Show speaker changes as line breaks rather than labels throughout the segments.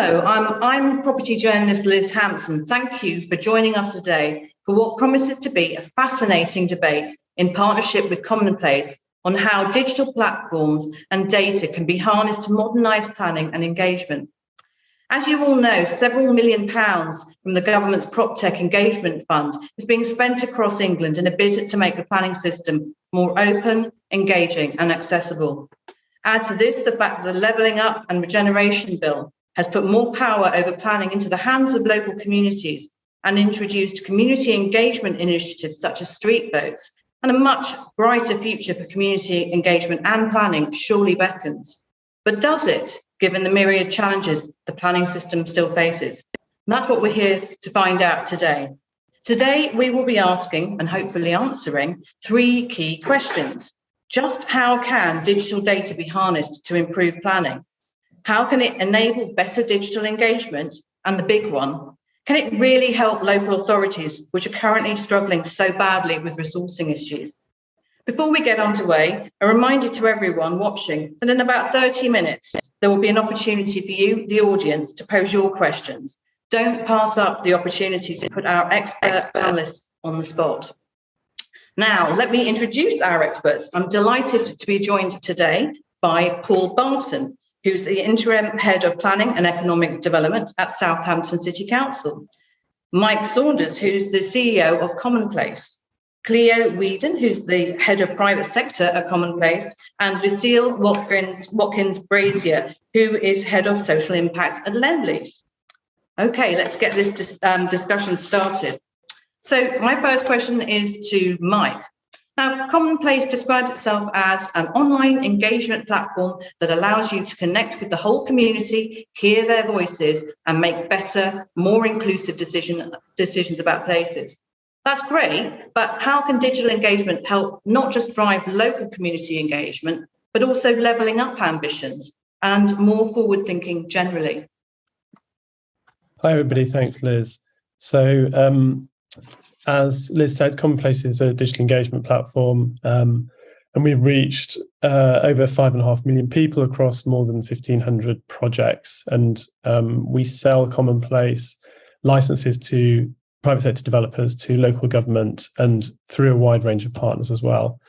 Hello, I'm property journalist Liz Hampson. Thank you for joining us today for what promises to be a fascinating debate in partnership with Commonplace on how digital platforms and data can be harnessed to modernise planning and engagement. As you all know, several £million from the government's PropTech engagement fund is being spent across England in a bid to make the planning system more open, engaging and accessible. Add to this the fact that the Levelling Up and Regeneration Bill has put more power over planning into the hands of local communities and introduced community engagement initiatives such as street votes, and a much brighter future for community engagement and planning surely beckons. But does it, given the myriad challenges the planning system still faces? And that's what we're here to find out today. Today, we will be asking and hopefully answering three key questions. Just how can digital data be harnessed to improve planning? How can it enable better digital engagement? And the big one, can it really help local authorities, which are currently struggling so badly with resourcing issues? Before we get underway, a reminder to everyone watching that in about 30 minutes, there will be an opportunity for you, the audience, to pose your questions. Don't pass up the opportunity to put our expert panelists on the spot. Now, let me introduce our experts. I'm delighted to be joined today by Paul Barton, who's the Interim Head of Planning and Economic Development at Southampton City Council. Mike Saunders, who's the CEO of Commonplace. Cleo Whedon, who's the Head of Private Sector at Commonplace. And Lucille Watkins-Brazier, who is Head of Social Impact at Lendlease. Okay, let's get this discussion started. So my first question is to Mike. Now, Commonplace describes itself as an online engagement platform that allows you to connect with the whole community, hear their voices, and make better, more inclusive decisions about places. That's great, but how can digital engagement help not just drive local community engagement, but also levelling up ambitions and more forward thinking generally?
Hi, everybody. Thanks, Liz. So, as Liz said, Commonplace is a digital engagement platform, and we've reached over 5.5 million people across more than 1,500 projects. And we sell Commonplace licenses to private sector developers, to local government, and through a wide range of partners as well.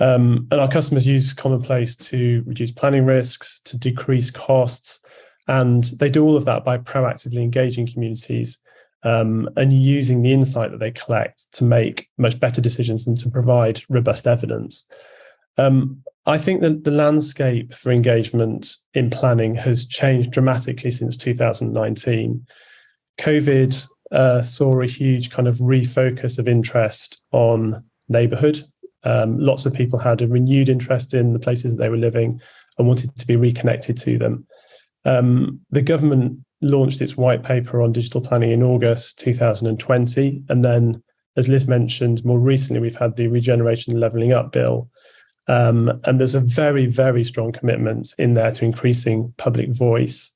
And our customers use Commonplace to reduce planning risks, to decrease costs, and they do all of that by proactively engaging communities and using the insight that they collect to make much better decisions and to provide robust evidence. I think that the landscape for engagement in planning has changed dramatically since 2019. COVID saw a huge kind of refocus of interest on neighbourhood. Lots of people had a renewed interest in the places that they were living and wanted to be reconnected to them. The government launched its white paper on digital planning in August 2020. And then, as Liz mentioned, more recently, we've had the Regeneration and Levelling Up Bill. And there's a very, very strong commitment in there to increasing public voice,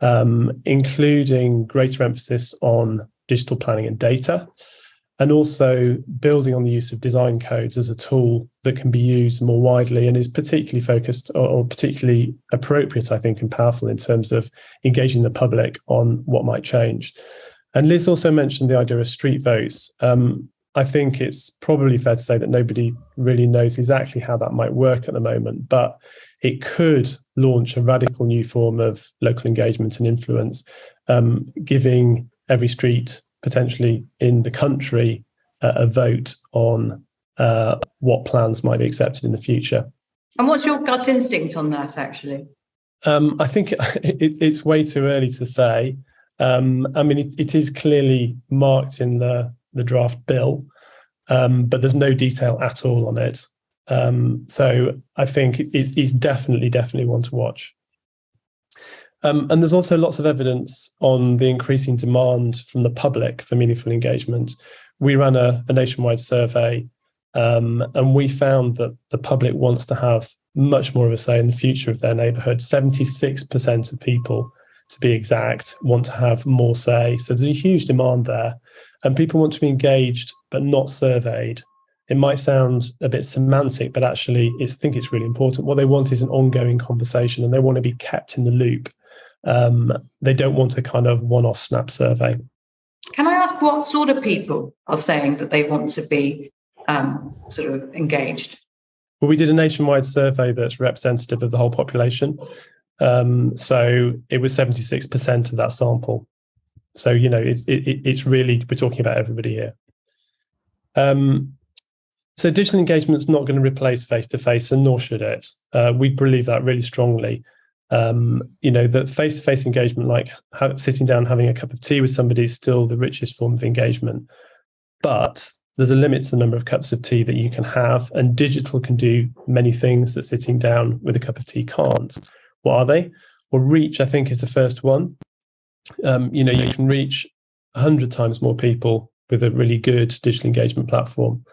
including greater emphasis on digital planning and data, and also building on the use of design codes as a tool that can be used more widely and is particularly focused or particularly appropriate, I think, and powerful in terms of engaging the public on what might change. And Liz also mentioned the idea of street votes. I think it's probably fair to say that nobody really knows exactly how that might work at the moment, but it could launch a radical new form of local engagement and influence, giving every street potentially in the country a vote on what plans might be accepted in the future.
And what's your gut instinct on that, actually?
I think it's way too early to say. I mean, it is clearly marked in the draft bill, but there's no detail at all on it. So I think it's definitely one to watch. And there's also lots of evidence on the increasing demand from the public for meaningful engagement. We ran a nationwide survey, and we found that the public wants to have much more of a say in the future of their neighbourhood. 76% of people, to be exact, want to have more say. So there's a huge demand there, and people want to be engaged but not surveyed. It might sound a bit semantic, but actually I think it's really important. What they want is an ongoing conversation, and they want to be kept in the loop They don't want a kind of one-off snap survey.
Can I ask what sort of people are saying that they want to be sort of engaged?
Well, we did a nationwide survey that's representative of the whole population. So it was 76% of that sample. So, you know, it's really, we're talking about everybody here. So digital engagement is not going to replace face-to-face, and nor should it. We believe that really strongly. You know, that face-to-face engagement, like sitting down, having a cup of tea with somebody, is still the richest form of engagement. But there's a limit to the number of cups of tea that you can have, and digital can do many things that sitting down with a cup of tea can't. What are they? Well, reach, I think, is the first one. You know, you can reach 100 times more people with a really good digital engagement platform.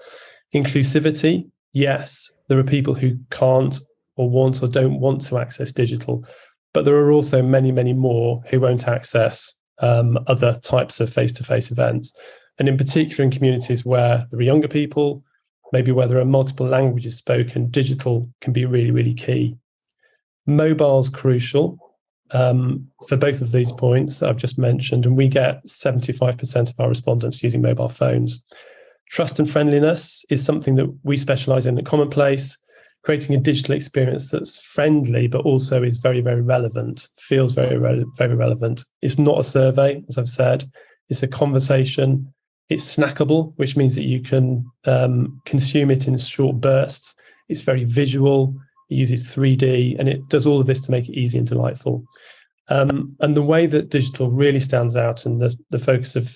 Inclusivity, yes, there are people who can't or want or don't want to access digital, but there are also many, many more who won't access other types of face-to-face events. And in particular, in communities where there are younger people, maybe where there are multiple languages spoken, digital can be really, really key. Mobile's crucial for both of these points that I've just mentioned, and we get 75% of our respondents using mobile phones. Trust and friendliness is something that we specialize in at Commonplace, creating a digital experience that's friendly, but also is very, very relevant, feels very, very relevant. It's not a survey, as I've said. It's a conversation. It's snackable, which means that you can consume it in short bursts. It's very visual. It uses 3D, and it does all of this to make it easy and delightful. And the way that digital really stands out, and the focus of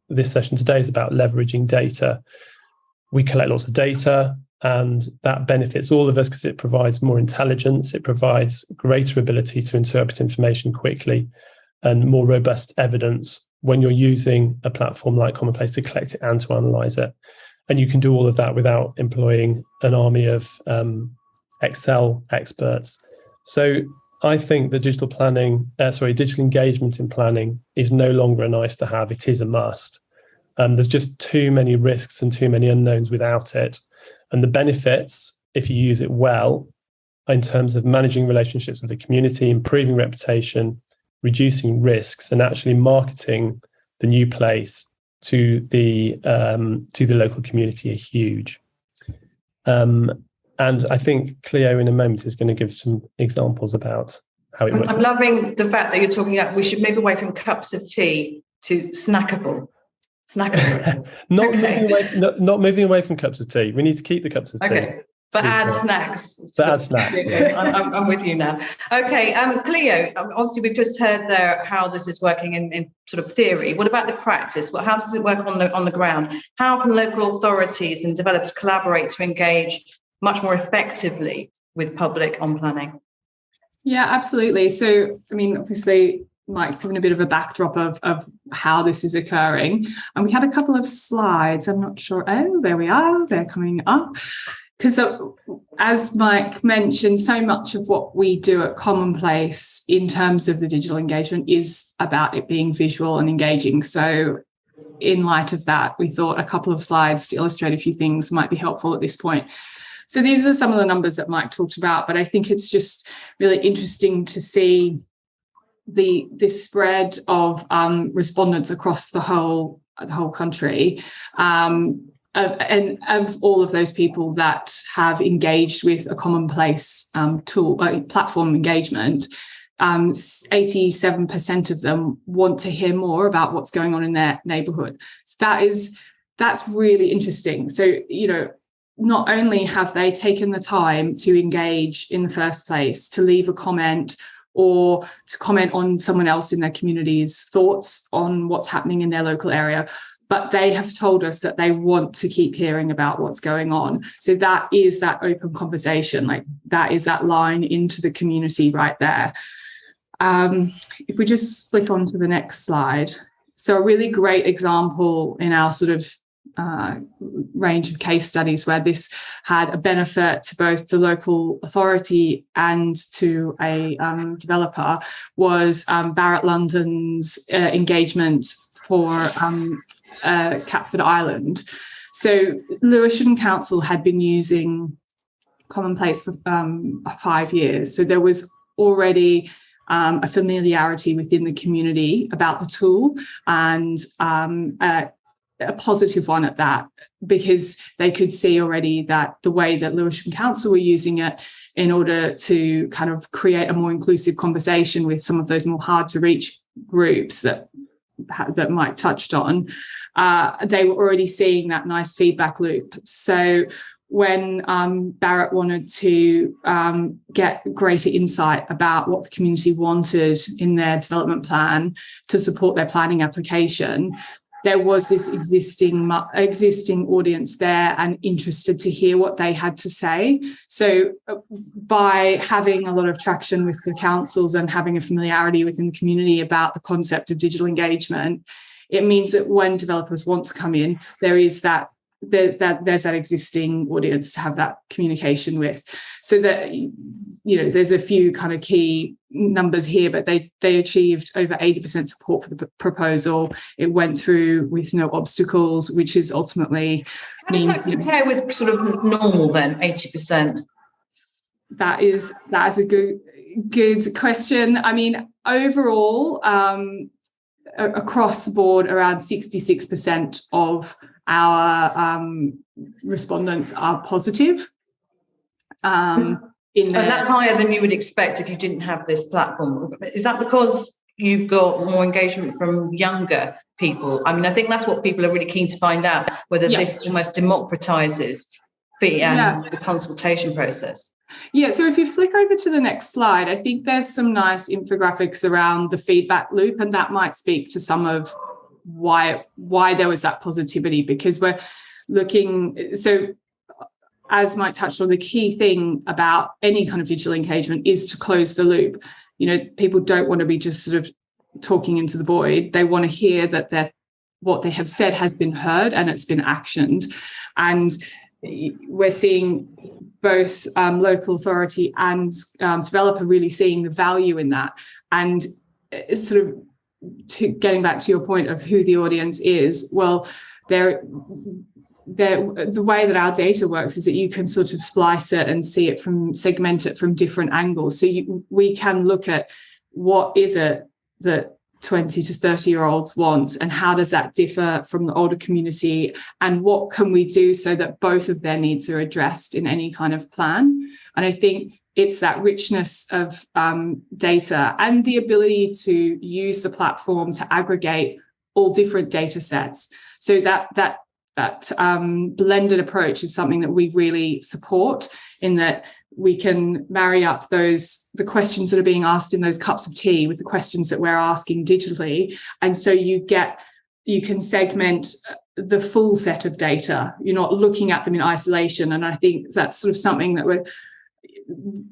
this session today is about leveraging data. We collect lots of data, and that benefits all of us because it provides more intelligence. It provides greater ability to interpret information quickly and more robust evidence when you're using a platform like Commonplace to collect it and to analyze it. And you can do all of that without employing an army of Excel experts. So I think that digital engagement in planning is no longer a nice to have. It is a must. There's just too many risks and too many unknowns without it. And the benefits, if you use it well, in terms of managing relationships with the community, improving reputation, reducing risks, and actually marketing the new place to the local community, are huge. And I think Cleo in a moment is going to give some examples about how it works.
I'm loving the fact that you're talking about we should move away from cups of tea to snackable.
Not moving away from cups of tea. We need to keep the cups of tea.
Okay. But add snacks.
But add snacks. Yeah.
I'm with you now. Okay, Cleo, obviously we've just heard there how this is working in sort of theory. What about the practice? How does it work on the ground? How can local authorities and developers collaborate to engage much more effectively with public on planning?
Yeah, absolutely. So, I mean, obviously, Mike's given a bit of a backdrop of how this is occurring. And we had a couple of slides. I'm not sure. Oh, there we are. They're coming up. Because as Mike mentioned, so much of what we do at Commonplace in terms of the digital engagement is about it being visual and engaging. So in light of that, we thought a couple of slides to illustrate a few things might be helpful at this point. So these are some of the numbers that Mike talked about, but I think it's just really interesting to see this spread of respondents across the whole country. And of all of those people that have engaged with a Commonplace platform engagement, 87% of them want to hear more about what's going on in their neighbourhood. So that's really interesting. So, you know, not only have they taken the time to engage in the first place, to leave a comment or to comment on someone else in their community's thoughts on what's happening in their local area, but they have told us that they want to keep hearing about what's going on. So that is that open conversation, like that is that line into the community right there. If we just flick on to the next slide. So a really great example in our sort of range of case studies where this had a benefit to both the local authority and to a developer was Barratt London's engagement for Catford Island. So Lewisham Council had been using Commonplace for 5 years. So there was already a familiarity within the community about the tool, and a positive one at that, because they could see already that the way that Lewisham Council were using it in order to kind of create a more inclusive conversation with some of those more hard to reach groups that Mike touched on, they were already seeing that nice feedback loop. So when Barrett wanted to get greater insight about what the community wanted in their development plan to support their planning application, there was this existing audience there and interested to hear what they had to say. So by having a lot of traction with the councils and having a familiarity within the community about the concept of digital engagement, it means that when developers want to come in, there's that existing audience to have that communication with. So that, there's a few kind of key numbers here, but they achieved over 80% support for the proposal. It went through with no obstacles, which is ultimately...
How does that compare with sort of normal then, 80%?
That is a good question. I mean, overall, across the board, around 66% of our respondents are positive.
That's higher than you would expect if you didn't have this platform. Is that because you've got more engagement from younger people? I mean, I think that's what people are really keen to find out, whether this almost democratises the consultation process.
Yeah, so if you flick over to the next slide, I think there's some nice infographics around the feedback loop, and that might speak to some of why there was that positivity, because we're looking... So as Mike touched on, the key thing about any kind of digital engagement is to close the loop. People don't want to be just sort of talking into the void. They want to hear that what they have said has been heard and it's been actioned. And we're seeing both local authority and developer really seeing the value in that. And it's sort of getting back to your point of who the audience is, well, the way that our data works is that you can sort of splice it and segment it from different angles. So we can look at what is it that 20 to 30-year-olds want, and how does that differ from the older community, and what can we do so that both of their needs are addressed in any kind of plan. And I think it's that richness of data and the ability to use the platform to aggregate all different data sets. So that blended approach is something that we really support, in that we can marry up the questions that are being asked in those cups of tea with the questions that we're asking digitally. And so you can segment the full set of data. You're not looking at them in isolation. And I think that's sort of something that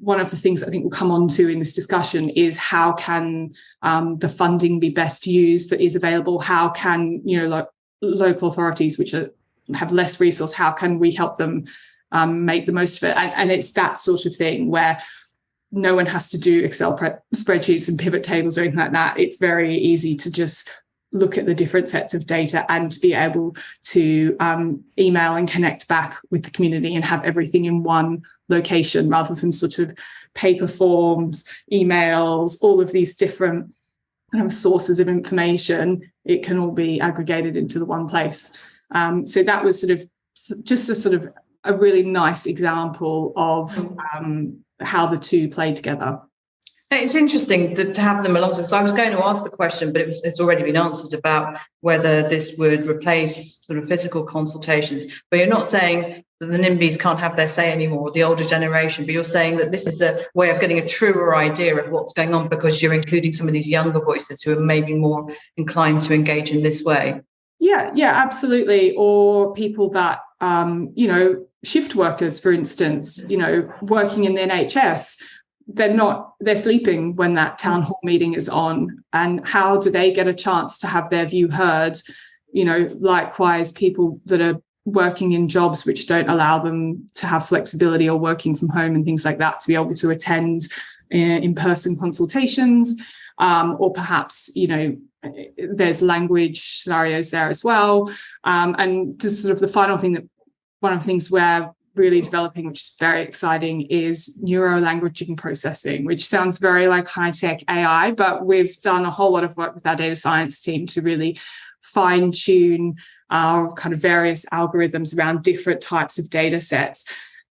one of the things that I think we'll come on to in this discussion is how can the funding be best used that is available? How can, local authorities which have less resource, how can we help them make the most of it? And it's that sort of thing where no one has to do Excel spreadsheets and pivot tables or anything like that. It's very easy to just look at the different sets of data and be able to email and connect back with the community and have everything in one location, rather than sort of paper forms, emails, all of these different sources of information. It can all be aggregated into the one place. So that was sort of just a really nice example of how the two play together.
It's interesting to have them alongside. So I was going to ask the question, but it's already been answered about whether this would replace sort of physical consultations. But you're not saying that the NIMBYs can't have their say anymore, the older generation, but you're saying that this is a way of getting a truer idea of what's going on, because you're including some of these younger voices who are maybe more inclined to engage in this way.
Yeah, absolutely. Or people that, shift workers, for instance, working in the NHS, they're sleeping when that town hall meeting is on. And how do they get a chance to have their view heard? Likewise, people that are working in jobs which don't allow them to have flexibility, or working from home and things like that, to be able to attend in-person consultations, or perhaps, there's language scenarios there as well. And just sort of the final thing, that one of the things where really developing, which is very exciting, is neuro-languaging processing, which sounds very like high-tech AI, but we've done a whole lot of work with our data science team to really fine-tune our kind of various algorithms around different types of data sets,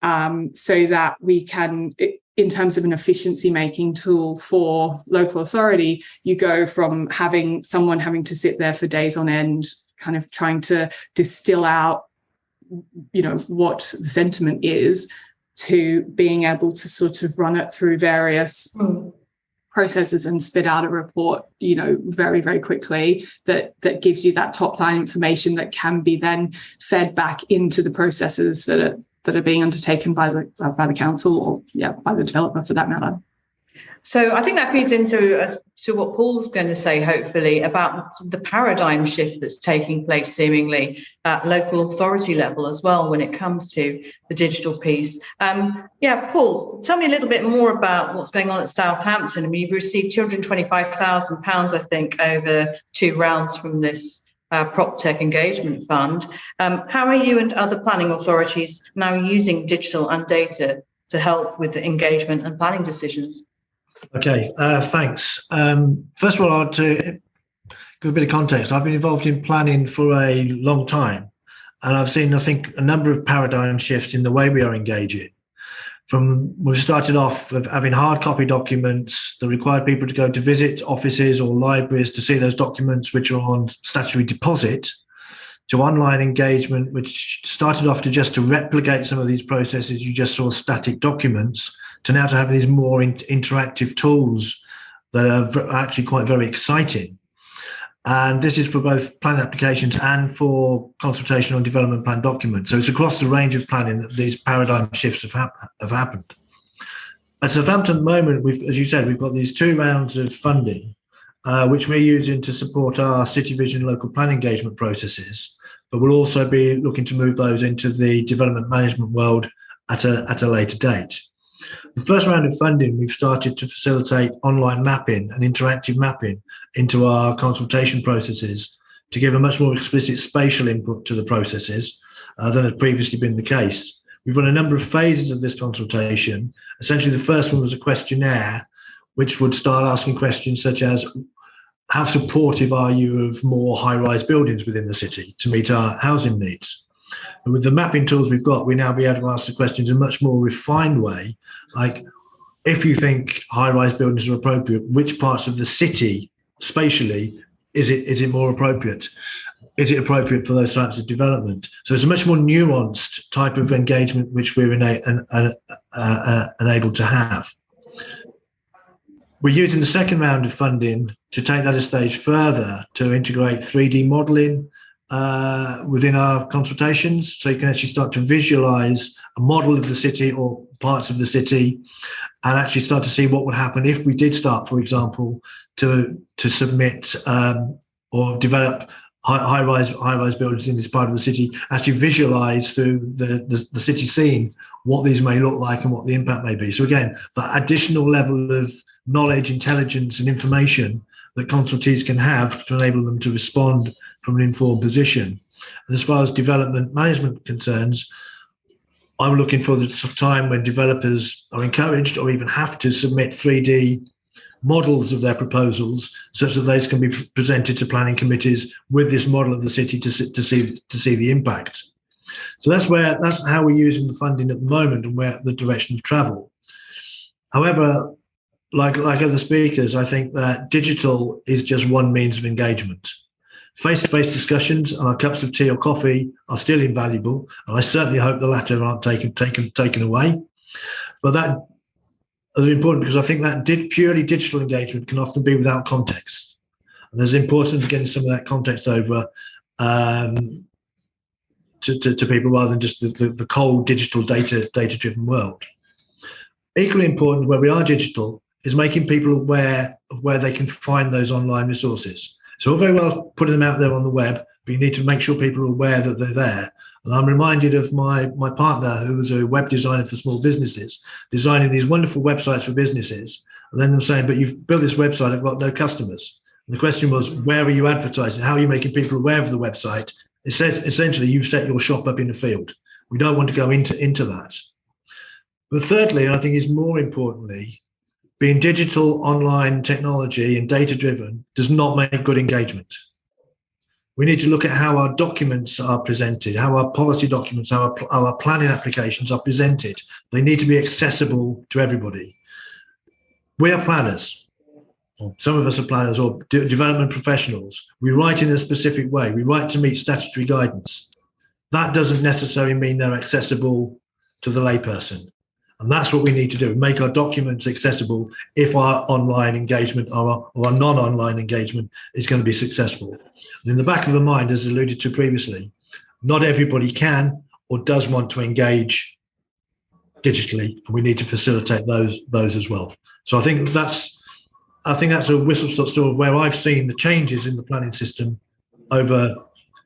so that we can, in terms of an efficiency making tool for local authority, you go from having someone having to sit there for days on end, kind of trying to distill out, you know, what the sentiment is, to being able to sort of run it through various processes and spit out a report, you know, very, very quickly that gives you that top line information that can be then fed back into the processes that are being undertaken by the council, or by the developer for that matter.
So I think that feeds into to what Paul's going to say, hopefully, about the paradigm shift that's taking place seemingly at local authority level as well when it comes to the digital piece. Paul, tell me a little bit more about what's going on at Southampton. I mean, you've received £225,000, I think, over 2 rounds from this PropTech engagement fund. How are you and other planning authorities now using digital and data to help with the engagement and planning decisions?
Okay, thanks. First of all, I'll give a bit of context. I've been involved in planning for a long time, and I've seen, I think, a number of paradigm shifts in the way we are engaging. From when we started off of having hard copy documents that required people to go to visit offices or libraries to see those documents which are on statutory deposit, to online engagement, which started off to replicate some of these processes. You just saw static documents, to now to have these more interactive tools that are actually quite very exciting. And this is for both planning applications and for consultation on development plan documents. So it's across the range of planning that these paradigm shifts have happened. At Southampton at the moment, as you said, we've got these 2 rounds of funding, which we're using to support our city vision local plan engagement processes, but we'll also be looking to move those into the development management world at a later date. The first round of funding, we've started to facilitate online mapping and interactive mapping into our consultation processes to give a much more explicit spatial input to the processes than had previously been the case. We've run a number of phases of this consultation. Essentially, the first one was a questionnaire, which would start asking questions such as, how supportive are you of more high-rise buildings within the city to meet our housing needs? And with the mapping tools we've got, we now be able to ask the questions in a much more refined way, like, if you think high-rise buildings are appropriate, which parts of the city spatially is it more appropriate? Is it appropriate for those types of development? So it's a much more nuanced type of engagement which we're enabled to have. We're using the second round of funding to take that a stage further, to integrate 3D modelling within our consultations, so you can actually start to visualize a model of the city or parts of the city, and actually start to see what would happen if we did start, for example, to submit or develop high-rise buildings in this part of the city, actually visualize through the city scene what these may look like and what the impact may be. So again, that additional level of knowledge, intelligence and information that consultees can have to enable them to respond from an informed position. And as far as development management concerns, I'm looking for the time when developers are encouraged or even have to submit 3D models of their proposals, such that those can be presented to planning committees with this model of the city to see the impact. So that's how we're using the funding at the moment and where the direction of travel. However, like other speakers, I think that digital is just one means of engagement. Face-to-face discussions and our cups of tea or coffee are still invaluable, and I certainly hope the latter aren't taken away. But that is important because I think that purely digital engagement can often be without context. And there's importance of getting some of that context over to people rather than just the cold digital data-driven world. Equally important where we are digital is making people aware of where they can find those online resources. So all very well putting them out there on the web, but you need to make sure people are aware that they're there. And I'm reminded of my partner, who was a web designer for small businesses, designing these wonderful websites for businesses, and then them saying, but you've built this website, I've got no customers. And the question was, where are you advertising? How are you making people aware of the website? It says, essentially, you've set your shop up in a field. We don't want to go into that. But thirdly, and I think is more importantly, being digital, online technology and data-driven does not make good engagement. We need to look at how our documents are presented, how our policy documents, how our planning applications are presented. They need to be accessible to everybody. We are planners. Some of us are planners or development professionals. We write in a specific way. We write to meet statutory guidance. That doesn't necessarily mean they're accessible to the layperson. And that's what we need to do, make our documents accessible if our online engagement or our non-online engagement is going to be successful. And in the back of the mind, as alluded to previously, not everybody can or does want to engage digitally, and we need to facilitate those as well. So I think that's a whistle-stop tour of where I've seen the changes in the planning system over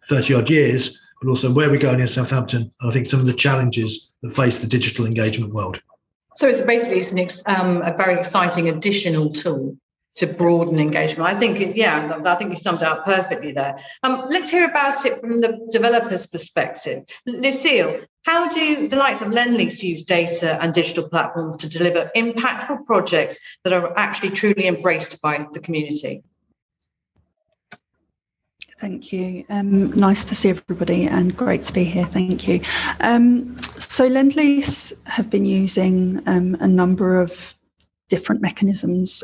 30 odd years, but also where we're going in Southampton, and I think some of the challenges that face the digital engagement world.
So it's basically a very exciting additional tool to broaden engagement. I think you summed it up perfectly there. Let's hear about it from the developer's perspective. Lucille, how do the likes of Lendlease use data and digital platforms to deliver impactful projects that are actually truly embraced by the community?
Thank you. Nice to see everybody and great to be here. Thank you. So Lendlease have been using a number of different mechanisms,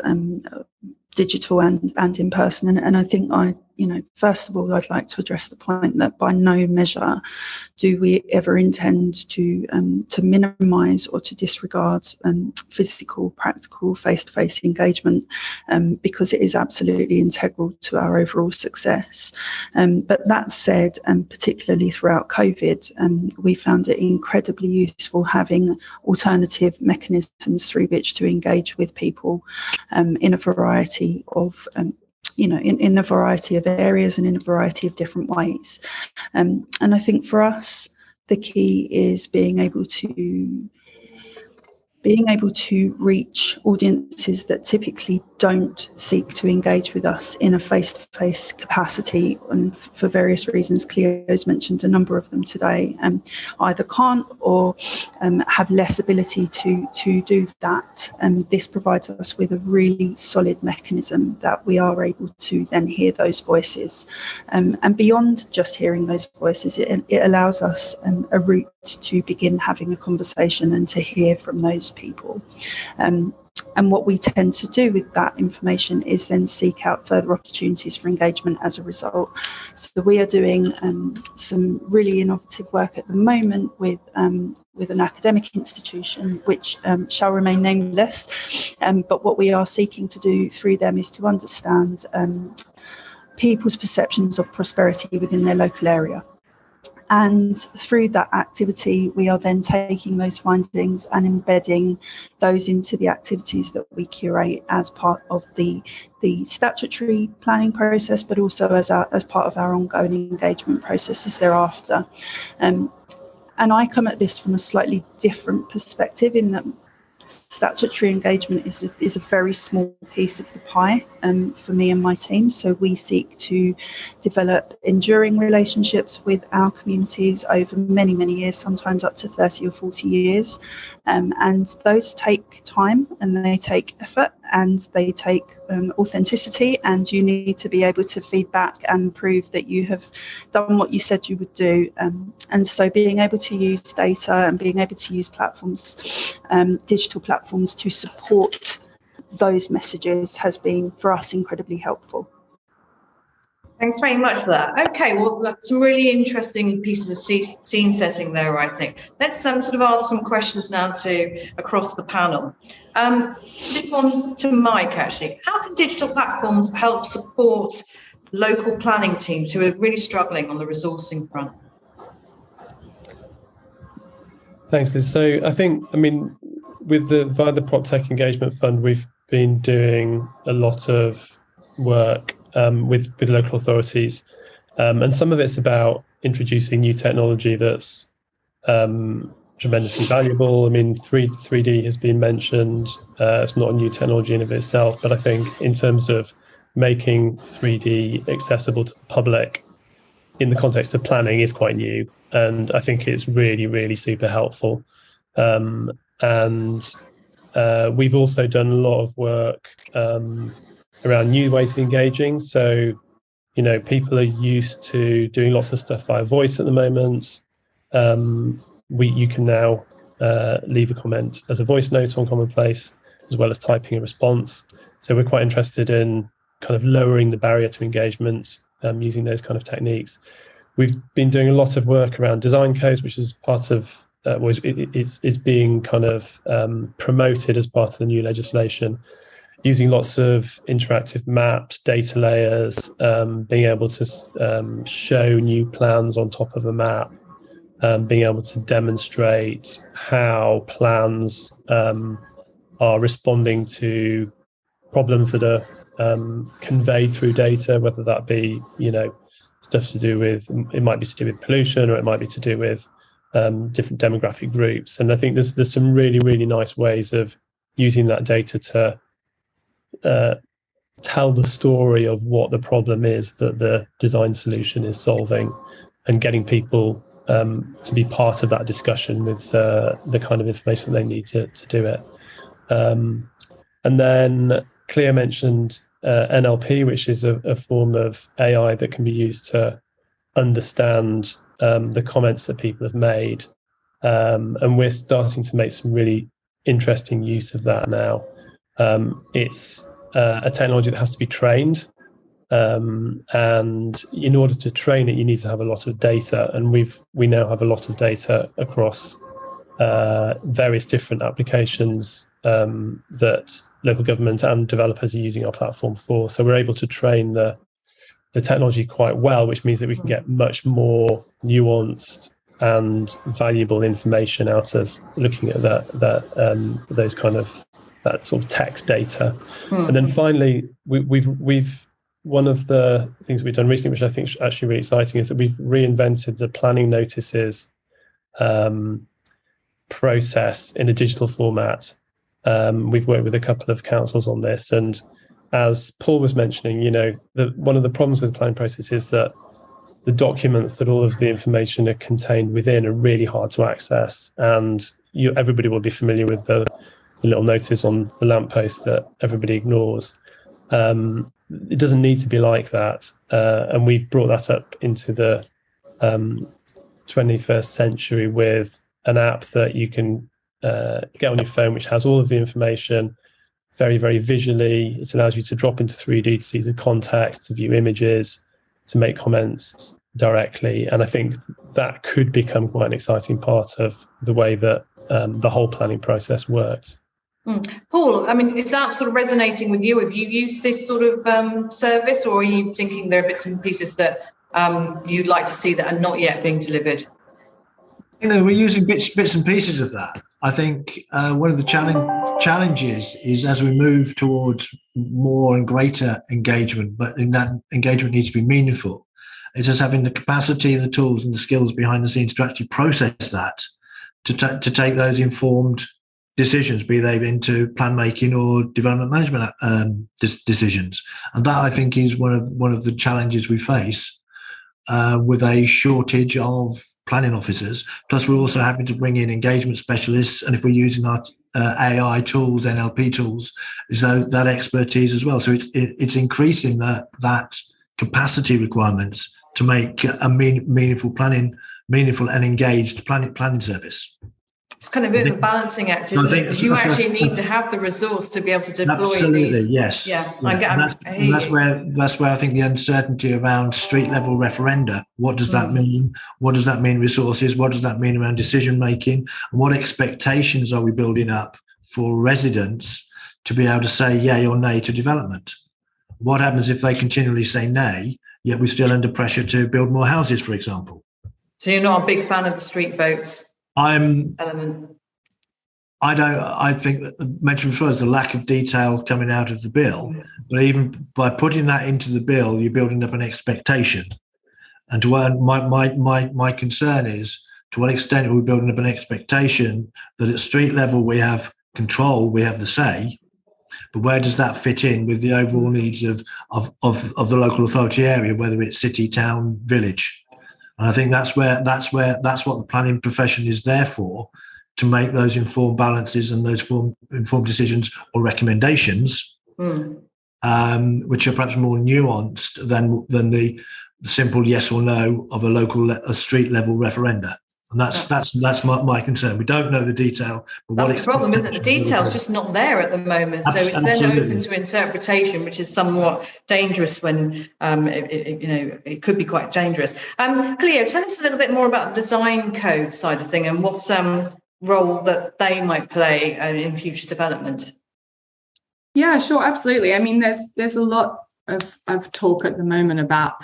digital and in person. And I think first of all, I'd like to address the point that by no measure do we ever intend to minimise or to disregard physical, practical, face-to-face engagement, because it is absolutely integral to our overall success. But that said, particularly throughout COVID, we found it incredibly useful having alternative mechanisms through which to engage with people in a variety of in a variety of areas and in a variety of different ways. And I think for us, the key is being able to reach audiences that typically don't seek to engage with us in a face-to-face capacity, and for various reasons, Cleo's mentioned a number of them today, either can't or have less ability to do that. And this provides us with a really solid mechanism that we are able to then hear those voices. And beyond just hearing those voices, it allows us a route to begin having a conversation and to hear from those people. And what we tend to do with that information is then seek out further opportunities for engagement as a result. So we are doing some really innovative work at the moment with an academic institution, which shall remain nameless. But what we are seeking to do through them is to understand people's perceptions of prosperity within their local area. And through that activity, we are then taking those findings and embedding those into the activities that we curate as part of the statutory planning process, but also as part of our ongoing engagement processes thereafter. And I come at this from a slightly different perspective, in that statutory engagement is a very small piece of the pie for me and my team. So we seek to develop enduring relationships with our communities over many, many years, sometimes up to 30 or 40 years. And those take time and they take effort and they take authenticity, and you need to be able to feed back and prove that you have done what you said you would do. And so being able to use data and being able to use platforms, digital platforms, to support those messages has been for us incredibly helpful.
Thanks very much for that. Okay, well, that's some really interesting pieces of scene setting there, I think. Let's sort of ask some questions now across the panel. This one's to Mike, actually. How can digital platforms help support local planning teams who are really struggling on the resourcing front?
Thanks, Liz. So I think, via the PropTech Engagement Fund, we've been doing a lot of work with local authorities, and some of it's about introducing new technology that's tremendously valuable. 3D has been mentioned. It's not a new technology in of itself, but I think in terms of making 3D accessible to the public, in the context of planning is quite new, and I think it's really, really super helpful. And we've also done a lot of work around new ways of engaging. So, people are used to doing lots of stuff via voice at the moment. You can now leave a comment as a voice note on Commonplace, as well as typing a response. So we're quite interested in kind of lowering the barrier to engagement using those kind of techniques. We've been doing a lot of work around design codes, which is part of is being kind of promoted as part of the new legislation, using lots of interactive maps, data layers, being able to show new plans on top of a map, being able to demonstrate how plans are responding to problems that are conveyed through data, whether that be, stuff to do with, it might be to do with pollution, or it might be to do with different demographic groups. And I think there's some really, really nice ways of using that data to tell the story of what the problem is that the design solution is solving, and getting people to be part of that discussion with the kind of information they need to do it. And then Cleo mentioned NLP, which is a form of AI that can be used to understand the comments that people have made. And we're starting to make some really interesting use of that now. It's a technology that has to be trained. And in order to train it, you need to have a lot of data. And we now have a lot of data across various different applications that local government and developers are using our platform for. So we're able to train the technology quite well, which means that we can get much more nuanced and valuable information out of looking at those kind of that sort of text data. And then finally, we've one of the things we've done recently, which I think is actually really exciting, is that we've reinvented the planning notices process in a digital format. We've worked with a couple of councils on this, and as Paul was mentioning, one of the problems with the planning process is that the documents that all of the information are contained within are really hard to access, and everybody will be familiar with the little notice on the lamppost that everybody ignores. It doesn't need to be like that, and we've brought that up into the 21st century with an app that you can get on your phone, which has all of the information very, very visually. It allows you to drop into 3D to see the context, to view images, to make comments directly. And I think that could become quite an exciting part of the way that the whole planning process works.
Paul, I mean, is that sort of resonating with you? Have you used this sort of service, or are you thinking there are bits and pieces that you'd like to see that are not yet being delivered?
We're using bits and pieces of that. I think one of the challenges is, as we move towards more and greater engagement, but in that engagement needs to be meaningful, it's just having the capacity, the tools and the skills behind the scenes to actually process that, to take those informed decisions, be they into plan making or development management decisions. And that, I think, is one of the challenges we face with a shortage of planning officers. Plus, we're also having to bring in engagement specialists, and if we're using our AI tools, NLP tools, is that expertise as well. So it's increasing that capacity requirements to make a meaningful and engaged planning service.
It's kind of a bit of a balancing act, isn't it? Because you actually need to have the resource to be able to deploy
absolutely,
these.
Yes.
Yeah.
That's where I think the uncertainty around street level referenda. What does that mean? What does that mean resources? What does that mean around decision making? And what expectations are we building up for residents to be able to say yay or nay to development? What happens if they continually say nay, yet we're still under pressure to build more houses, for example?
So you're not a big fan of the street votes? I think
that mentioned before is the lack of detail coming out of the bill. But even by putting that into the bill, you're building up an expectation. And my concern is, to what extent are we building up an expectation that at street level we have control, we have the say, but where does that fit in with the overall needs of the local authority area, whether it's city, town, village? And I think that's what the planning profession is there for, to make those informed balances and those informed decisions or recommendations, which are perhaps more nuanced than the simple yes or no of a street level referenda. And that's my concern. We don't know the detail.
That's the problem, isn't it? The detail's just not there at the moment. So it's then open to interpretation, which is somewhat dangerous when, it could be quite dangerous. Cleo, tell us a little bit more about the design code side of thing and what's role that they might play in future development.
Yeah, sure, absolutely. I mean, there's a lot of talk at the moment about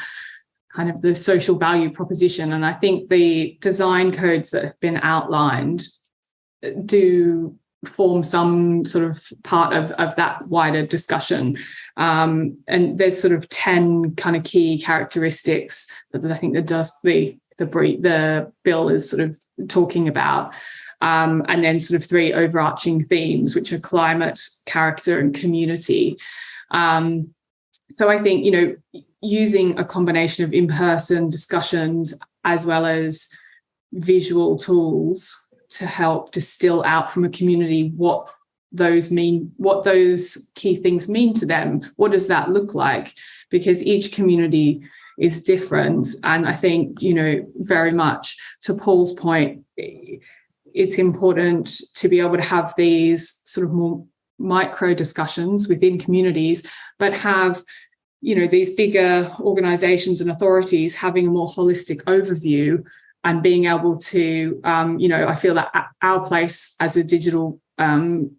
kind of the social value proposition. And I think the design codes that have been outlined do form some sort of part of that wider discussion. And there's sort of 10 kind of key characteristics that I think the bill is sort of talking about. And then sort of 3 overarching themes, which are climate, character, and community. So I think, using a combination of in-person discussions as well as visual tools to help distill out from a community what those key things mean to them. What does that look like? Because each community is different. And I think, very much to Paul's point, it's important to be able to have these sort of more micro discussions within communities, but have these bigger organizations and authorities having a more holistic overview and being able to, I feel that our place as a digital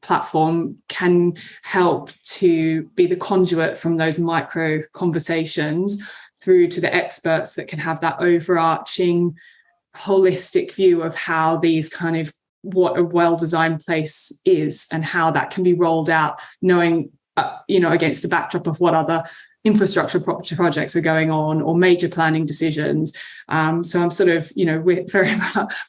platform can help to be the conduit from those micro conversations through to the experts that can have that overarching holistic view of how these kind of what a well-designed place is and how that can be rolled out, knowing, against the backdrop of what other infrastructure projects are going on or major planning decisions. So I'm sort of, very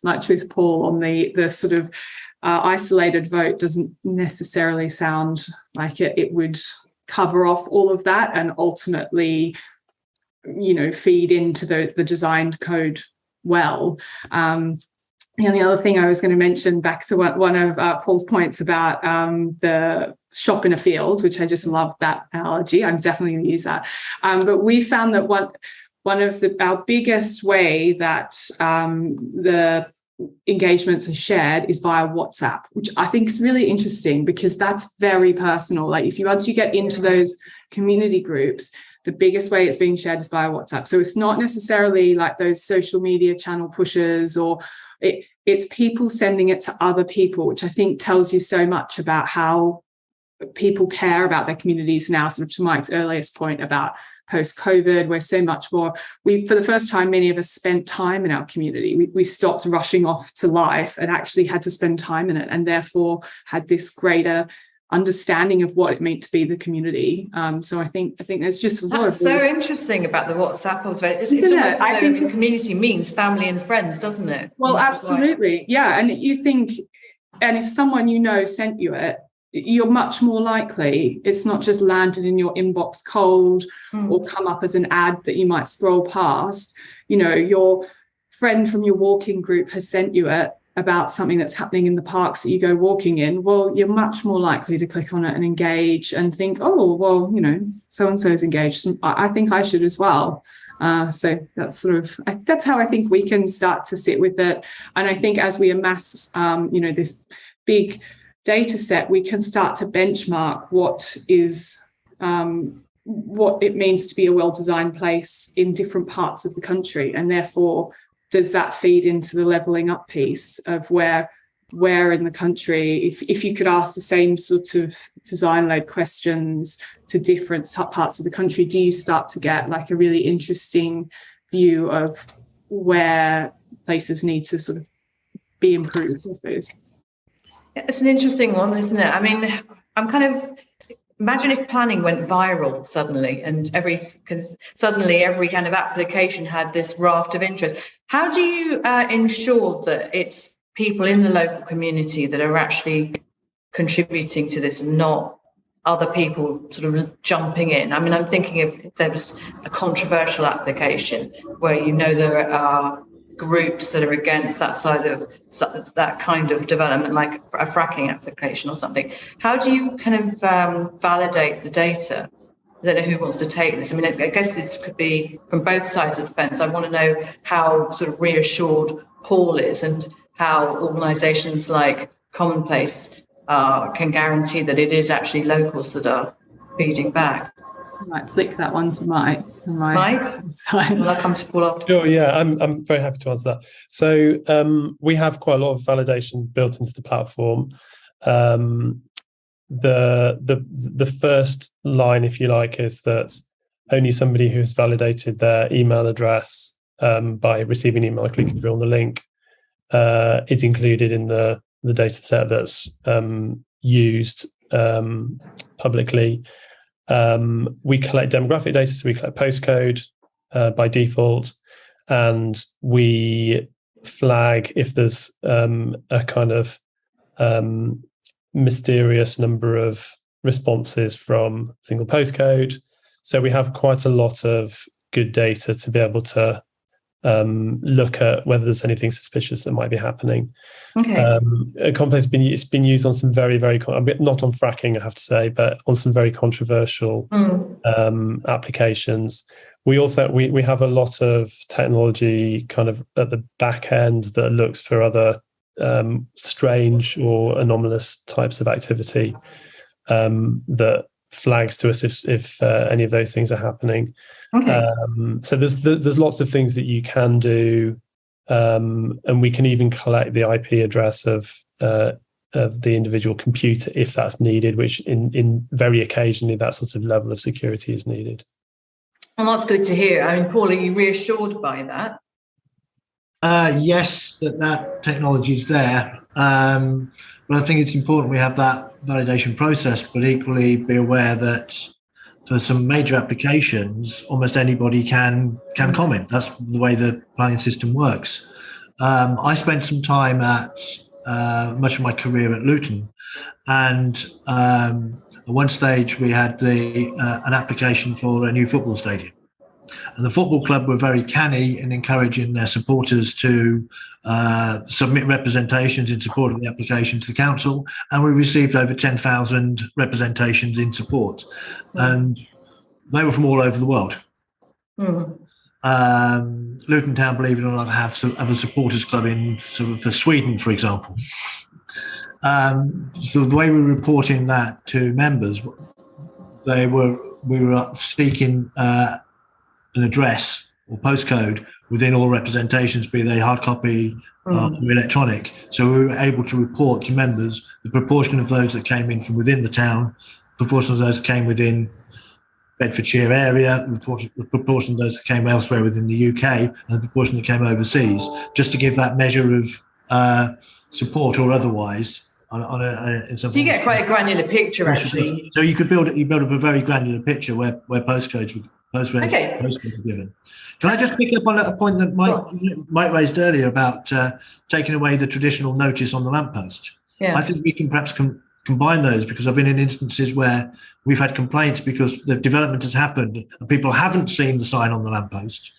much with Paul on the sort of isolated vote doesn't necessarily sound like it would cover off all of that and ultimately, feed into the designed code well. And the other thing I was going to mention, back to one of Paul's points about the shop in a field, which I just love that analogy. I'm definitely going to use that. But we found that one of our biggest way that the engagements are shared is via WhatsApp, which I think is really interesting because that's very personal. Like once you get into those community groups, the biggest way it's being shared is via WhatsApp. So it's not necessarily like those social media channel pushes or it's people sending it to other people, which I think tells you so much about how people care about their communities now, sort of to Mike's earliest point about post-COVID, where so much more, for the first time, many of us spent time in our community. We stopped rushing off to life and actually had to spend time in it, and therefore had this greater understanding of what it meant to be the community. So I think there's just a lot
That's so interesting about the WhatsApp. It's almost as though community means family and friends, doesn't it?
Well, absolutely. Yeah. And you think, and if someone sent you it, you're much more likely it's not just landed in your inbox cold or come up as an ad that you might scroll past. Your friend from your walking group has sent you it about something that's happening in the parks that you go walking in. Well, you're much more likely to click on it and engage and think, oh, well, so-and-so is engaged. I think I should as well. So that's how I think we can start to sit with it. And I think as we amass, this big data set, we can start to benchmark what it means to be a well-designed place in different parts of the country. And therefore, does that feed into the levelling up piece of where in the country, if you could ask the same sort of design-led questions to different parts of the country, do you start to get like a really interesting view of where places need to sort of be improved, I suppose?
It's an interesting one, isn't it? I mean, I'm kind of imagine if planning went viral suddenly and every kind of application had this raft of interest. How do you ensure that it's people in the local community that are actually contributing to this and not other people sort of jumping in? I mean, I'm thinking if there was a controversial application where there are groups that are against that side of that kind of development, like a fracking application or something. How do you kind of validate the data? I don't know who wants to take this. I mean, I guess this could be from both sides of the fence. I want to know how sort of reassured Paul is and how organisations like Commonplace can guarantee that it is actually locals that are feeding back.
I might flick that one to Mike.
Mike? Will I come to Paul after?
Sure, yeah, I'm very happy to answer that. So we have quite a lot of validation built into the platform. The first line, if you like, is that only somebody who has validated their email address by receiving an email, clicking through on the link, is included in the data set that's used publicly. We collect demographic data, so we collect postcode by default, and we flag if there's a kind of mysterious number of responses from single postcode. So we have quite a lot of good data to be able to look at whether there's anything suspicious that might be happening.
Okay.
Complex it's been used on some very, very not on fracking, I have to say, but on some very controversial applications. We also we have a lot of technology kind of at the back end that looks for other strange or anomalous types of activity that flags to us if any of those things are happening.
Okay.
So there's lots of things that you can do, and we can even collect the IP address of the individual computer if that's needed, which in very occasionally that sort of level of security is needed.
Well, that's good to hear. I mean, Paul, are you reassured by that?
Yes, that technology is there. But I think it's important we have that validation process, but equally be aware that for some major applications, almost anybody can comment. That's the way the planning system works. I spent some time at much of my career at Luton, and at one stage we had an application for a new football stadium. And the football club were very canny in encouraging their supporters to submit representations in support of the application to the council. And we received over 10,000 representations in support. And they were from all over the world. Luton Town, believe it or not, have a supporters club in sort of for Sweden, for example. So the way we were reporting that to members, we were seeking an address or postcode within all representations, be they hard copy or electronic. So we were able to report to members the proportion of those that came in from within the town, proportion of those that came within Bedfordshire area, the proportion of those that came elsewhere within the UK, and the proportion that came overseas, just to give that measure of support or otherwise.
So you get quite a granular picture, actually.
So you build up a very granular picture where postcodes were given. Can I just pick up on a point that Mike raised earlier about taking away the traditional notice on the lamppost?
Yeah.
I think we can perhaps combine those, because I've been in instances where we've had complaints because the development has happened and people haven't seen the sign on the lamppost.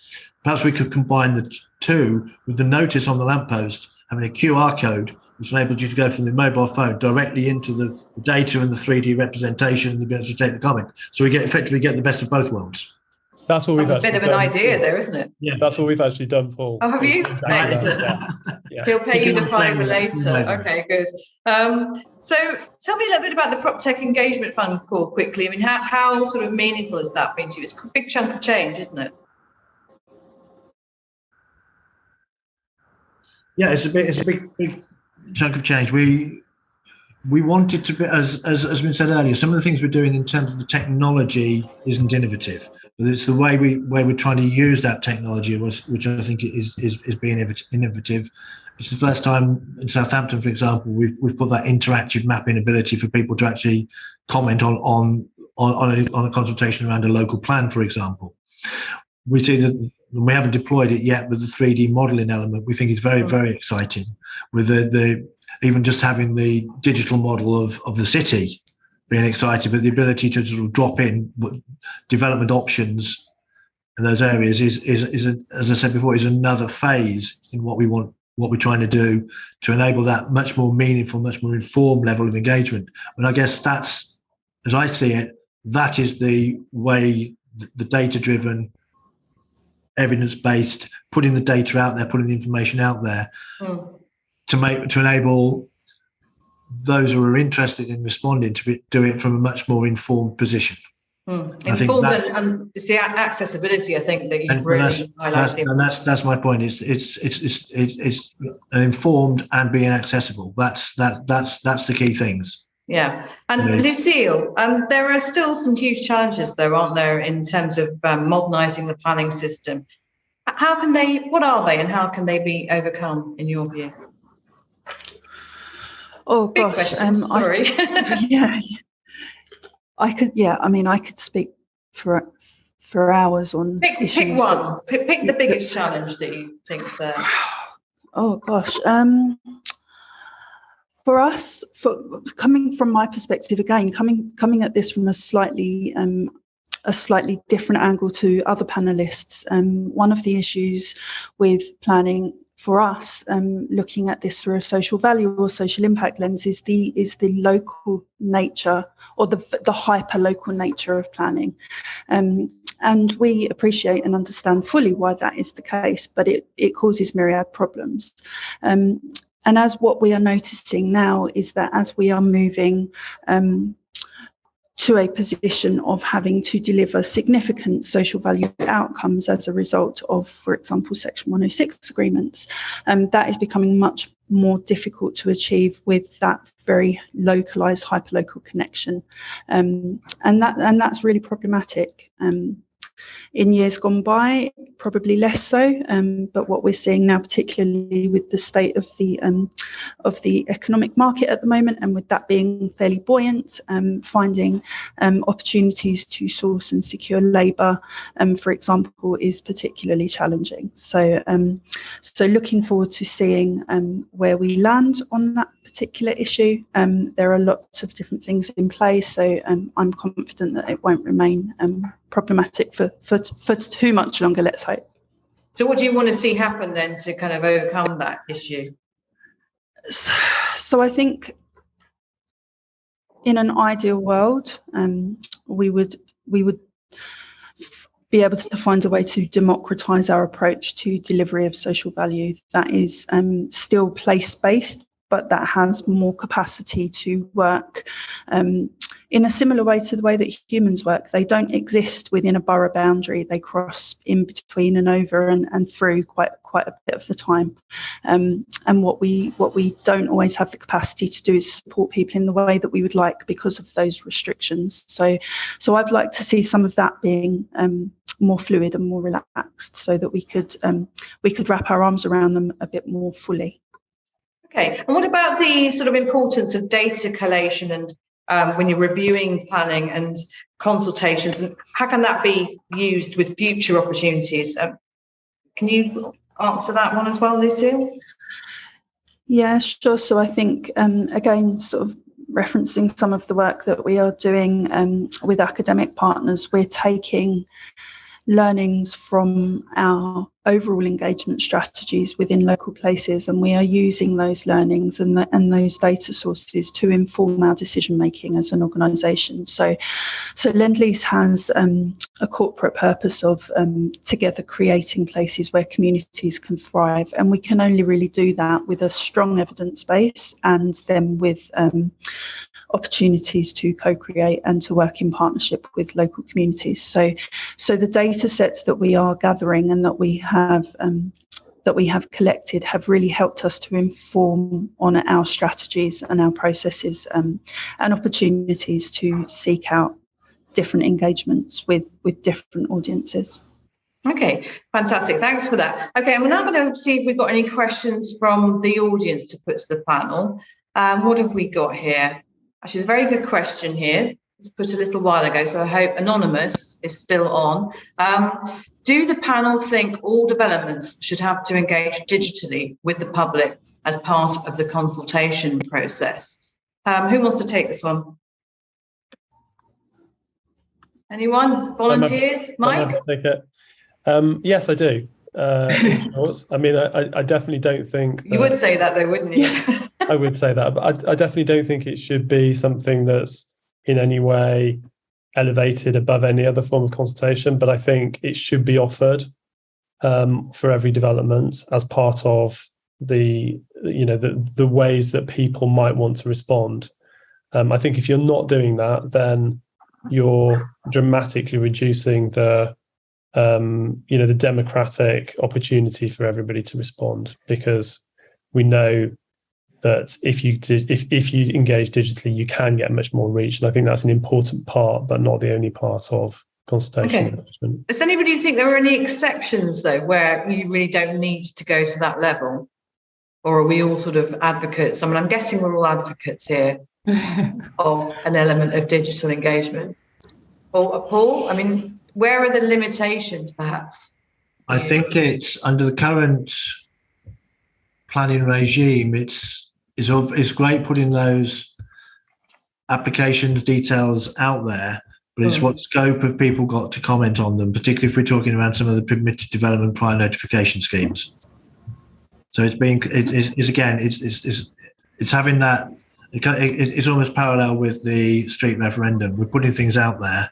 Perhaps we could combine the two with the notice on the lamppost having a QR code which enables you to go from the mobile phone directly into the data and the 3D representation and be able to take the comment. So we effectively get the best of both worlds.
That's what we've
That's a bit of an idea there, isn't it?
Yeah, that's what we've actually done, Paul.
Oh, have you? Excellent.
Yeah.
He'll pay you the fiver later.
Maybe.
Okay, good. So tell me a little bit about the PropTech Engagement Fund, Paul, quickly. I mean, how sort of meaningful has that been to you? It's a big chunk of change, isn't it?
Yeah, it's a big chunk of change. We wanted to be, as has been said earlier, some of the things we're doing in terms of the technology isn't innovative. But it's the way we're trying to use that technology, which I think is being innovative. It's the first time in Southampton, for example, we've put that interactive mapping ability for people to actually comment on a consultation around a local plan, for example. We see that we haven't deployed it yet with the 3D modelling element. We think it's very, very exciting with the even just having the digital model of the city being excited, but the ability to sort of drop in development options in those areas is as I said before, is another phase in what we're trying to do to enable that much more meaningful, much more informed level of engagement. And I guess that's, as I see it, that is the way, the data-driven, evidence-based, putting the data out there, putting the information out there to enable those who are interested in responding to do it from a much more informed position.
Informed, and it's the accessibility, I think, that you've really highlighted.
That's my point. It's informed and being accessible. That's the key things.
Yeah, and Lucille, there are still some huge challenges, though, aren't there, in terms of modernising the planning system? What are they, and how can they be overcome, in your view?
Oh
Big
gosh,
question. Sorry.
I could speak for hours on issues.
Pick one. Pick the biggest challenge that you think's there.
Oh gosh. For us, coming from my perspective, again, coming at this from a slightly different angle to other panelists, one of the issues with planning for us, looking at this through a social value or social impact lens, is the local nature, or the hyper local nature of planning. And we appreciate and understand fully why that is the case, but it causes myriad problems. And as what we are noticing now is that as we are moving to a position of having to deliver significant social value outcomes as a result of, for example, Section 106 agreements, that is becoming much more difficult to achieve with that very localised, hyperlocal connection, and that's really problematic. In years gone by, probably less so, but what we're seeing now, particularly with the state of the economic market at the moment, and with that being fairly buoyant, finding opportunities to source and secure labour, for example, is particularly challenging. So looking forward to seeing where we land on that particular issue. There are lots of different things in play, so I'm confident that it won't remain problematic for too much longer, let's hope.
So what do you want to see happen then to kind of overcome that issue?
So I think in an ideal world, we would be able to find a way to democratise our approach to delivery of social value that is still place-based, but that has more capacity to work in a similar way to the way that humans work. They don't exist within a borough boundary. They cross in between and over and through quite a bit of the time. And what we don't always have the capacity to do is support people in the way that we would like because of those restrictions. So I'd like to see some of that being more fluid and more relaxed, so that we could wrap our arms around them a bit more fully.
Okay, and what about the sort of importance of data collation and when you're reviewing planning and consultations, and how can that be used with future opportunities? Can you answer that one as well, Lucille?
Yeah, sure. So I think, again, sort of referencing some of the work that we are doing with academic partners, we're taking learnings from our overall engagement strategies within local places, and we are using those learnings and those data sources to inform our decision making as an organisation. So Lend-Lease has a corporate purpose of together creating places where communities can thrive, and we can only really do that with a strong evidence base, and then with opportunities to co-create and to work in partnership with local communities. So the data sets that we are gathering and that we have collected have really helped us to inform on our strategies and our processes, and opportunities to seek out different engagements with different audiences.
Okay, fantastic. Thanks for that. Okay, and we're now going to see if we've got any questions from the audience to put to the panel. What have we got here? Actually, it's a very good question here. It was put a little while ago, so I hope Anonymous is still on. Do the panel think all developments should have to engage digitally with the public as part of the consultation process? Who wants to take this one? Anyone? Volunteers? Mike?
Yes, I do. In short. I mean, I definitely don't think
you would say that though, wouldn't you?
I would say that, but I definitely don't think it should be something that's in any way elevated above any other form of consultation. But I think it should be offered for every development as part of the ways that people might want to respond. I think if you're not doing that, then you're dramatically reducing the democratic opportunity for everybody to respond, because we know that if you engage digitally, you can get much more reach, and I think that's an important part, but not the only part of consultation management.
Does anybody think there are any exceptions though, where you really don't need to go to that level, or are we all sort of advocates? I mean, I'm guessing we're all advocates here of an element of digital engagement. Or Paul, I mean, where are the limitations, perhaps?
I think it's under the current planning regime. It's great putting those application details out there, but it's what scope have people got to comment on them, particularly if we're talking around some of the permitted development prior notification schemes. So it's having that. It's almost parallel with the street referendum. We're putting things out there,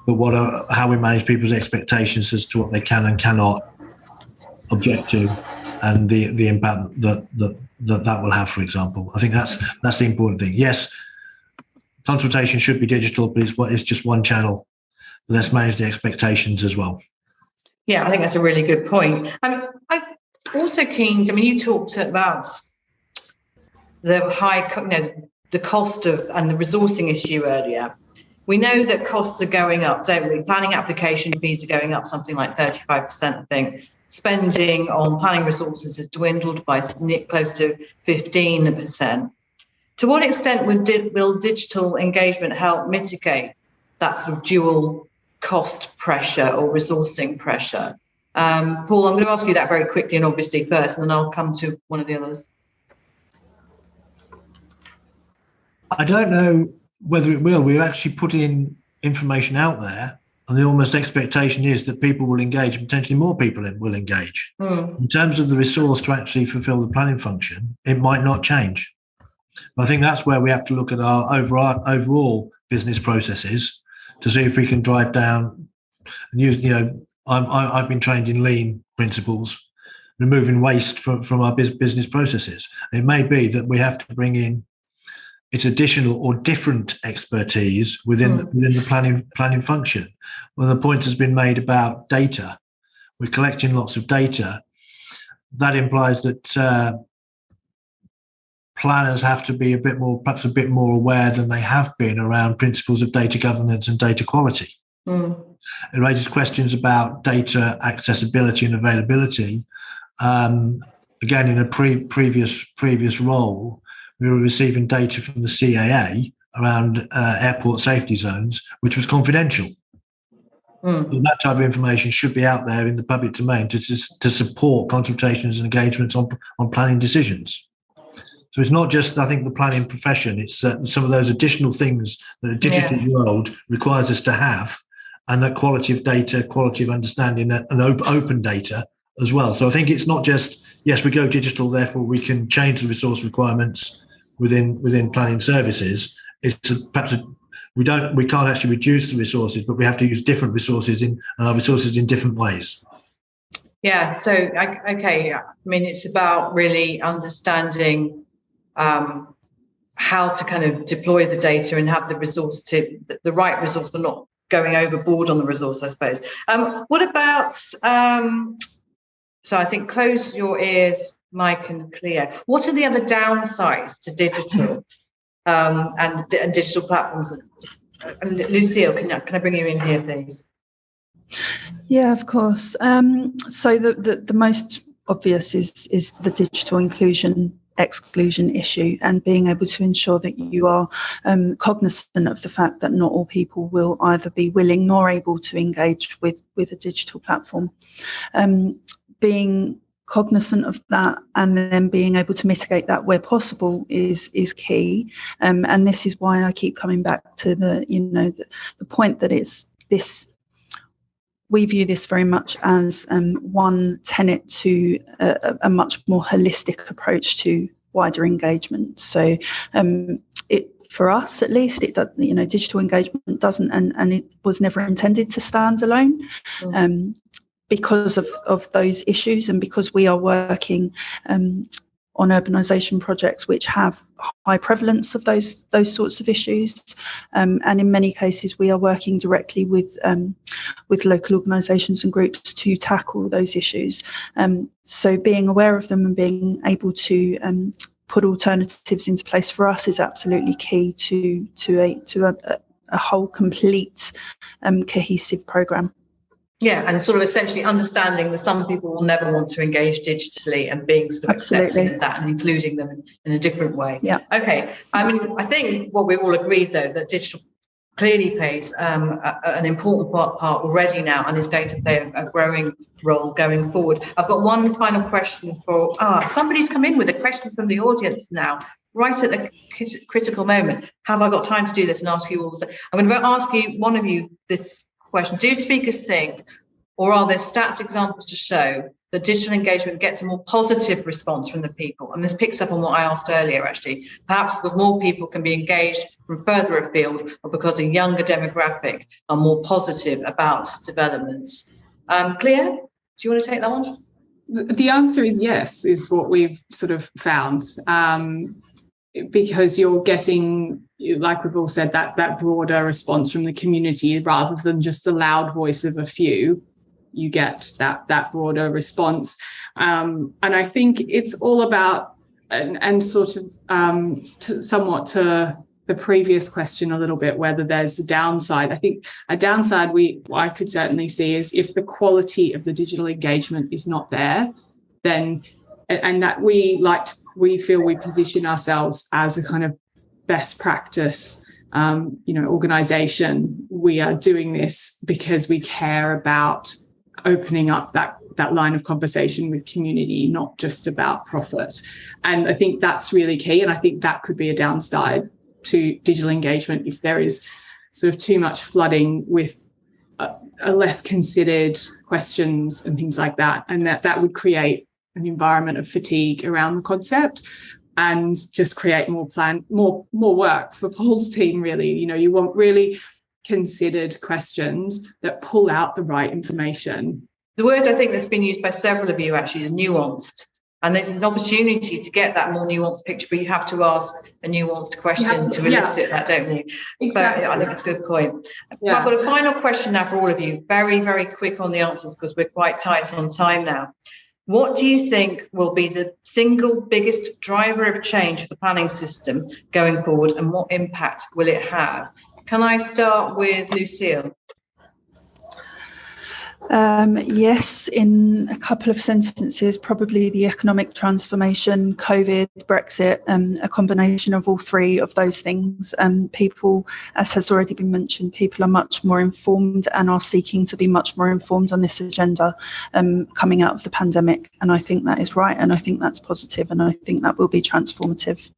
but how we manage people's expectations as to what they can and cannot object to, and the impact that will have, for example. I think that's the important thing. Yes, consultation should be digital, but it's just one channel. Let's manage the expectations as well.
Yeah, I think that's a really good point. I'm also keen. I mean, you talked about the high, the cost of and the resourcing issue earlier. We know that costs are going up, don't we? Planning application fees are going up something like 35%, I think. Spending on planning resources has dwindled by close to 15%. To what extent will digital engagement help mitigate that sort of dual cost pressure or resourcing pressure? Paul, I'm going to ask you that very quickly and obviously first, and then I'll come to one of the others.
I don't know whether it will. We're actually putting information out there, and the almost expectation is that people will engage, potentially more people will engage. In terms of the resource to actually fulfill the planning function, it might not change. But I think that's where we have to look at our overall business processes to see if we can drive down and use, I've been trained in lean principles, removing waste from our business processes. It may be that we have to bring in its additional or different expertise within the planning function. Well, the point has been made about data. We're collecting lots of data. That implies that planners have to be perhaps a bit more aware than they have been around principles of data governance and data quality. It raises questions about data accessibility and availability. Again, in a previous role, we were receiving data from the CAA around airport safety zones, which was confidential. That type of information should be out there in the public domain to support consultations and engagements on planning decisions. So it's not just, I think, the planning profession, it's some of those additional things that a digital world requires us to have, and that quality of data, quality of understanding, and open data as well. So I think it's not just, yes, we go digital, therefore we can change the resource requirements within planning services. It's perhaps we can't actually reduce the resources, but we have to use different resources in different ways.
Yeah. So okay. I mean, it's about really understanding how to kind of deploy the data and have the right resource, but not going overboard on the resource, I suppose. What about? So I think close your ears, Mike and Cleo. What are the other downsides to digital and digital platforms? And Lucille, can I bring you in here, please?
Yeah, of course. So the most obvious is the digital exclusion issue, and being able to ensure that you are cognizant of the fact that not all people will either be willing nor able to engage with a digital platform. Being cognizant of that and then being able to mitigate that where possible is key. And this is why I keep coming back to the point that it's this. We view this very much as one tenet to a much more holistic approach to wider engagement. So for us, at least, it does. Digital engagement doesn't, and it was never intended to stand alone, because of those issues, and because we are working on urbanisation projects which have high prevalence of those sorts of issues, and in many cases we are working directly with local organisations and groups to tackle those issues. So being aware of them and being able to put alternatives into place for us is absolutely key to a whole complete cohesive programme.
Yeah, and sort of essentially understanding that some people will never want to engage digitally, and being sort of accepting of that and including them in a different way.
Yeah.
Okay. I mean, I think what we've all agreed, though, that digital clearly plays an important part already now, and is going to play a growing role going forward. I've got one final question for somebody's come in with a question from the audience now, right at the critical moment. Have I got time to do this and ask you all? I'm going to ask you, one of you, this question. Do speakers think, or are there stats examples to show that digital engagement gets a more positive response from the people? And this picks up on what I asked earlier, actually. Perhaps because more people can be engaged from further afield, or because a younger demographic are more positive about developments. Cleo, do you want to take that one?
The answer is yes, is what we've sort of found. Because you're getting, like we've all said, that broader response from the community rather than just the loud voice of a few. You get that broader response, and I think it's all about, and sort of somewhat to the previous question a little bit, whether there's a downside. I think a downside I could certainly see is if the quality of the digital engagement is not there, then, and that we feel we position ourselves as a kind of best practice, organisation. We are doing this because we care about opening up that line of conversation with community, not just about profit. And I think that's really key. And I think that could be a downside to digital engagement if there is sort of too much flooding with a less considered questions and things like that. And that would create an environment of fatigue around the concept and just create more work for Paul's team, really. You want really considered questions that pull out the right information.
The word I think that's been used by several of you actually is nuanced. And there's an opportunity to get that more nuanced picture, but you have to ask a nuanced question to elicit that, don't you?
Exactly.
But I think it's a good point.
Yeah.
I've got a final question now for all of you. Very, very quick on the answers because we're quite tight on time now. What do you think will be the single biggest driver of change for the planning system going forward, and what impact will it have? Can I start with Lucille?
Yes, in a couple of sentences, probably the economic transformation, COVID, Brexit, a combination of all three of those things. People, as has already been mentioned, people are much more informed and are seeking to be much more informed on this agenda coming out of the pandemic. And I think that is right, and I think that's positive, and I think that will be transformative.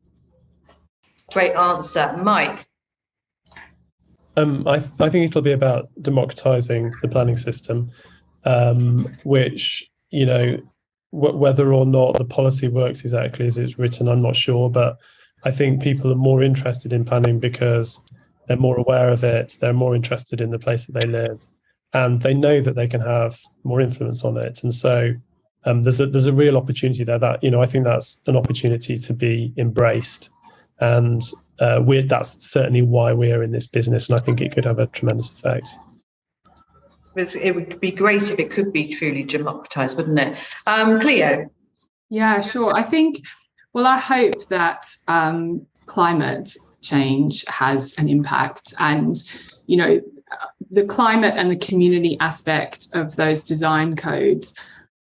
Great answer. Mike?
I think it'll be about democratising the planning system, which, whether or not the policy works exactly as it's written, I'm not sure. But I think people are more interested in planning because they're more aware of it. They're more interested in the place that they live, and they know that they can have more influence on it. And so there's a real opportunity there that, I think that's an opportunity to be embraced. And that's certainly why we're in this business, and I think it could have a tremendous effect.
It would be great if it could be truly democratised, wouldn't it? Cleo?
Yeah, sure. I hope that climate change has an impact, and, the climate and the community aspect of those design codes.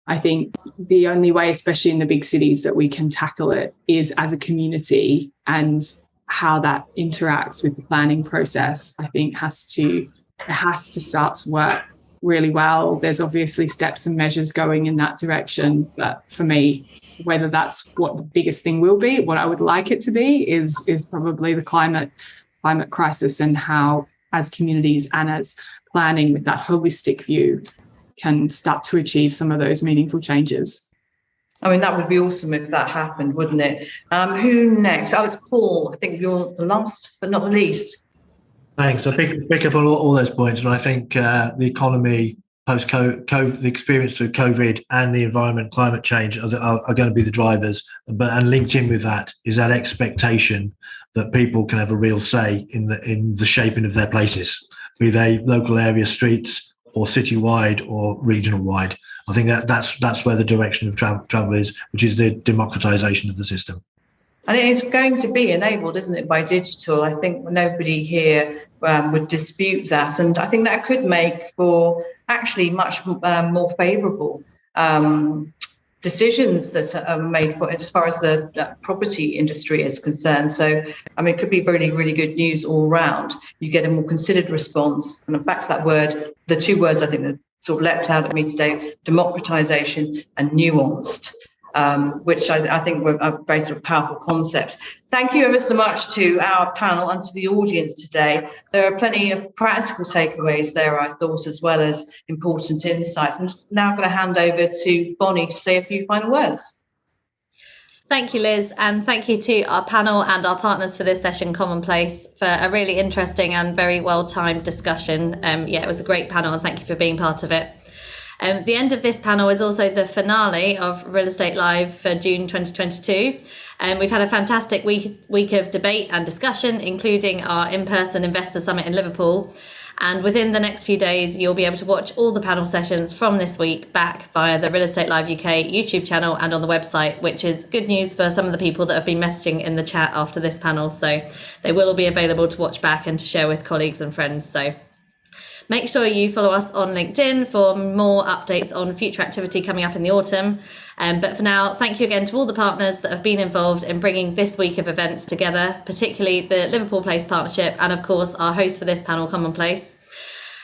I think the only way, especially in the big cities, that we can tackle it is as a community, and how that interacts with the planning process, I think has to start to work really well. There's obviously steps and measures going in that direction, but for me, whether that's what the biggest thing will be, what I would like it to be is probably the climate crisis, and how as communities and as planning with that holistic view can start to achieve some of those meaningful changes.
I mean, that would be awesome if that happened, wouldn't it? Who next? Oh, it's Paul. I think you're the last but not the least.
Thanks. I pick up on all those points, and I think the economy post-COVID, the experience of COVID and the environment, climate change are going to be the drivers. And linked in with that is that expectation that people can have a real say in the shaping of their places, be they local area streets or city-wide or regional-wide. I think that's where the direction of travel is, which is the democratization of the system.
And it is going to be enabled, isn't it, by digital? I think nobody here would dispute that. And I think that could make for actually much more favourable decisions that are made for as far as the property industry is concerned. So, I mean, it could be really, really good news all round. You get a more considered response. And back to that word, the two words I think that sort of leapt out at me today, democratisation and nuanced. Which I think were a very sort of powerful concept. Thank you ever so much to our panel and to the audience today. There are plenty of practical takeaways there, I thought, as well as important insights. I'm just now going to hand over to Bonnie to say a few final words.
Thank you, Liz, and thank you to our panel and our partners for this session, Commonplace, for a really interesting and very well-timed discussion. It was a great panel, and thank you for being part of it. The end of this panel is also the finale of Real Estate Live for June 2022. We've had a fantastic week of debate and discussion, including our in-person investor summit in Liverpool. And within the next few days, you'll be able to watch all the panel sessions from this week back via the Real Estate Live UK YouTube channel and on the website, which is good news for some of the people that have been messaging in the chat after this panel. So they will all be available to watch back and to share with colleagues and friends. So make sure you follow us on LinkedIn for more updates on future activity coming up in the autumn. But for now, thank you again to all the partners that have been involved in bringing this week of events together, particularly the Liverpool Place Partnership and, of course, our host for this panel, Commonplace.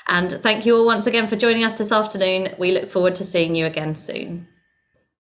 And thank you all once again for joining us this afternoon. We look forward to seeing you again soon.